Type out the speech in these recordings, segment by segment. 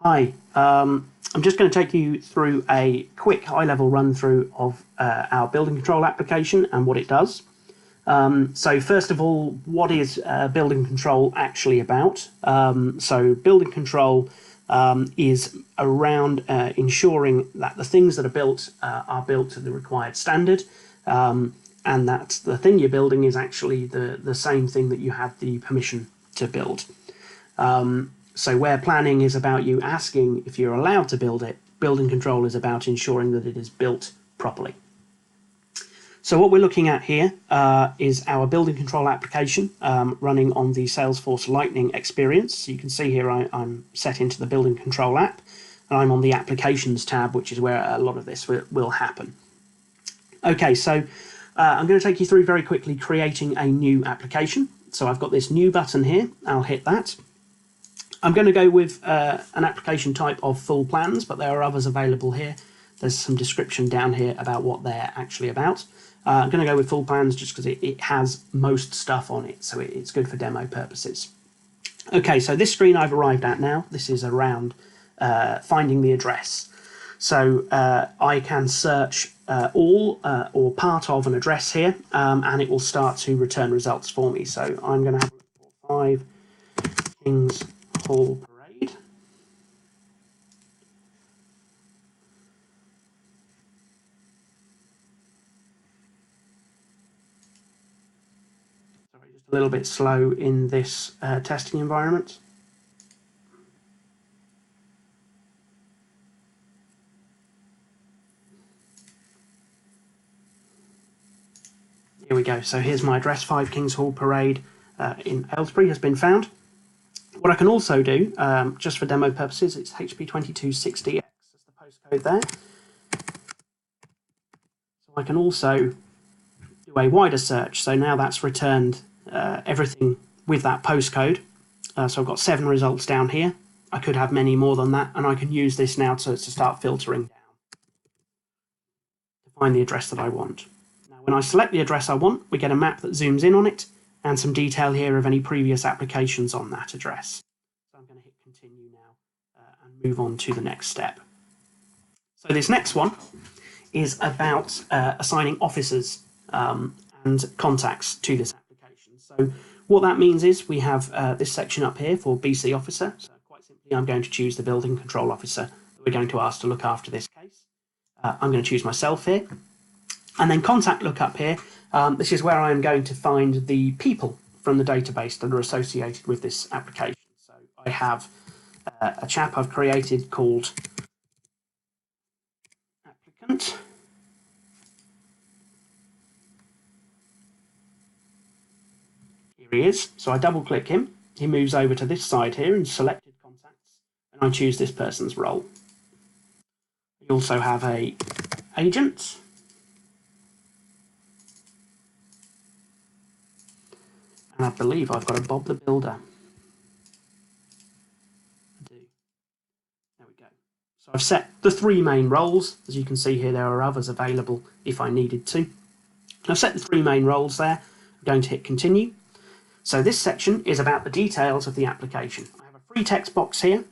Hi, I'm just going to take you through a quick high-level run-through of our building control application and what it does. So first of all, what is building control actually about? So building control is around ensuring that the things that are built to the required standard, and that the thing you're building is actually the same thing that you had the permission to build. So where planning is about you asking if you're allowed to build it, building control is about ensuring that it is built properly. So what we're looking at here is our building control application running on the Salesforce Lightning experience. So you can see here I'm set into the building control app, and I'm on the applications tab, which is where a lot of this will happen. Okay, so I'm going to take you through very quickly creating a new application. So I've got this new button here. I'll hit that. I'm going to go with an application type of full plans, but there are others available here. There's some description down here about what they're actually about. I'm going to go with full plans just because it has most stuff on it, so it's good for demo purposes. Okay, so this screen I've arrived at now. This is around finding the address. So I can search all or part of an address here, and it will start to return results for me. So I'm going to have a look for 5 Kings Hall Parade. Sorry, just a little bit slow in this testing environment. Here we go. So here's my address, 5 Kings Hall Parade in Aylesbury has been found. What I can also do, just for demo purposes, it's HP2260X as the postcode there. So I can also do a wider search. So now that's returned everything with that postcode. So I've got 7 results down here. I could have many more than that, and I can use this now to start filtering down to find the address that I want. Now, when I select the address I want, we get a map that zooms in on it, and some detail here of any previous applications on that address. So I'm going to hit continue now and move on to the next step. So this next one is about assigning officers and contacts to this application. So what that means is we have this section up here for BC officer. So quite simply, I'm going to choose the building control officer that we're going to ask to look after this case. I'm going to choose myself here. And then contact look up here. This is where I'm going to find the people from the database that are associated with this application. So I have a chap I've created called applicant. Here he is. So I double click him. He moves over to this side here in selected contacts, and I choose this person's role. We also have a agent. And I believe I've got a Bob the Builder. I do. There we go. So I've set the 3 main roles. As you can see here, there are others available if I needed to. I've set the 3 main roles there. I'm going to hit continue. So this section is about the details of the application. I have a free text box here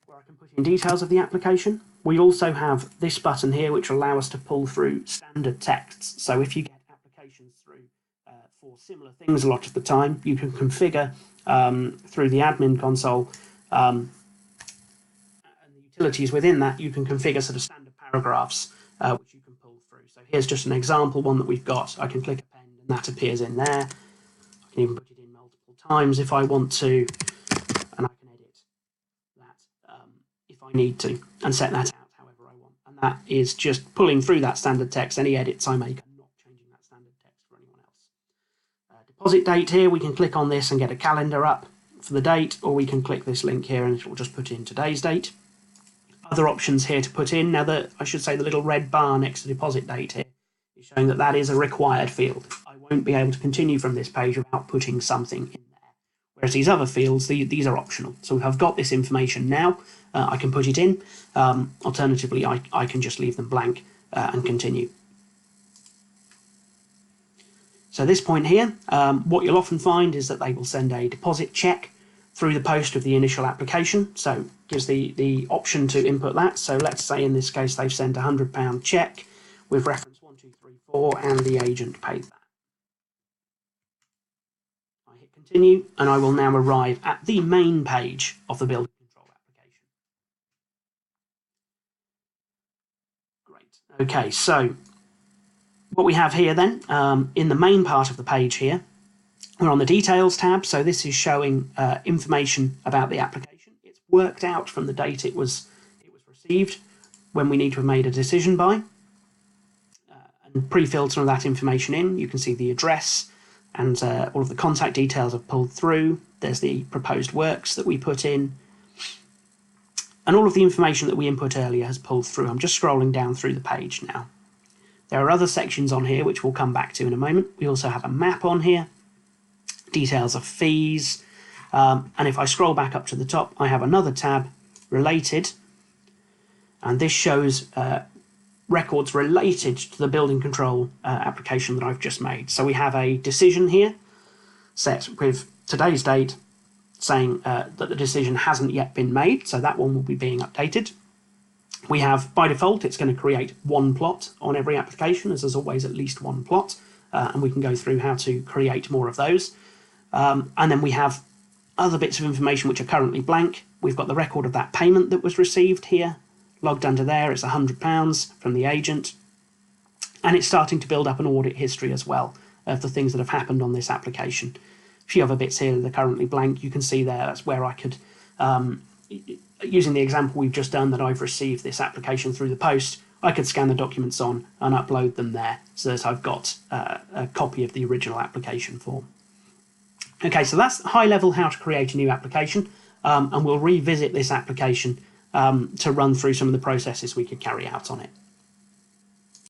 where I can put in details of the application. We also have this button here which will allow us to pull through standard texts. So if you get applications through for similar things a lot of the time, you can configure through the admin console and the utilities within that, you can configure sort of standard paragraphs which you can pull through. So here's just an example one that we've got. I can click append and that appears in there. I can even put it in multiple times if I want to, and I can edit that if I need to and set that out however I want. And that is just pulling through that standard text. Any edits I make, I'm not changing that standard text for anyone else. Deposit date here, we can click on this and get a calendar up for the date, or we can click this link here and it will just put in today's date. Other options here to put in. Now, I should say the little red bar next to deposit date here is showing that that is a required field. I won't be able to continue from this page without putting something in there. Whereas these other fields, these are optional. So if I've got this information now, I can put it in. Alternatively, I can just leave them blank and continue. So this point here, what you'll often find is that they will send a deposit check through the post of the initial application. So gives the option to input that. So let's say in this case they've sent a £100 cheque with reference 1234 and the agent paid that. I hit continue and I will now arrive at the main page of the building control application. Great. Okay, so what we have here then, in the main part of the page here, we're on the details tab. So this is showing information about the application. It's worked out from the date it was received when we need to have made a decision by, and pre-filled some of that information in. You can see the address and all of the contact details I've pulled through. There's the proposed works that we put in, and all of the information that we input earlier has pulled through. I'm just scrolling down through the page now. There are other sections on here which we'll come back to in a moment. We also have a map on here, details of fees, and if I scroll back up to the top, I have another tab, related, and this shows records related to the building control application that I've just made. So we have a decision here set with today's date saying that the decision hasn't yet been made, so that one will be being updated. We have, by default, it's going to create one plot on every application, as there's always at least one plot, and we can go through how to create more of those. And then we have other bits of information which are currently blank. We've got the record of that payment that was received here, logged under there. It's £100 from the agent, and it's starting to build up an audit history as well of the things that have happened on this application. A few other bits here that are currently blank. You can see there, that's where I could, using the example we've just done, that I've received this application through the post, I could scan the documents on and upload them there so that I've got a copy of the original application form. Okay, so that's high level how to create a new application, and we'll revisit this application to run through some of the processes we could carry out on it.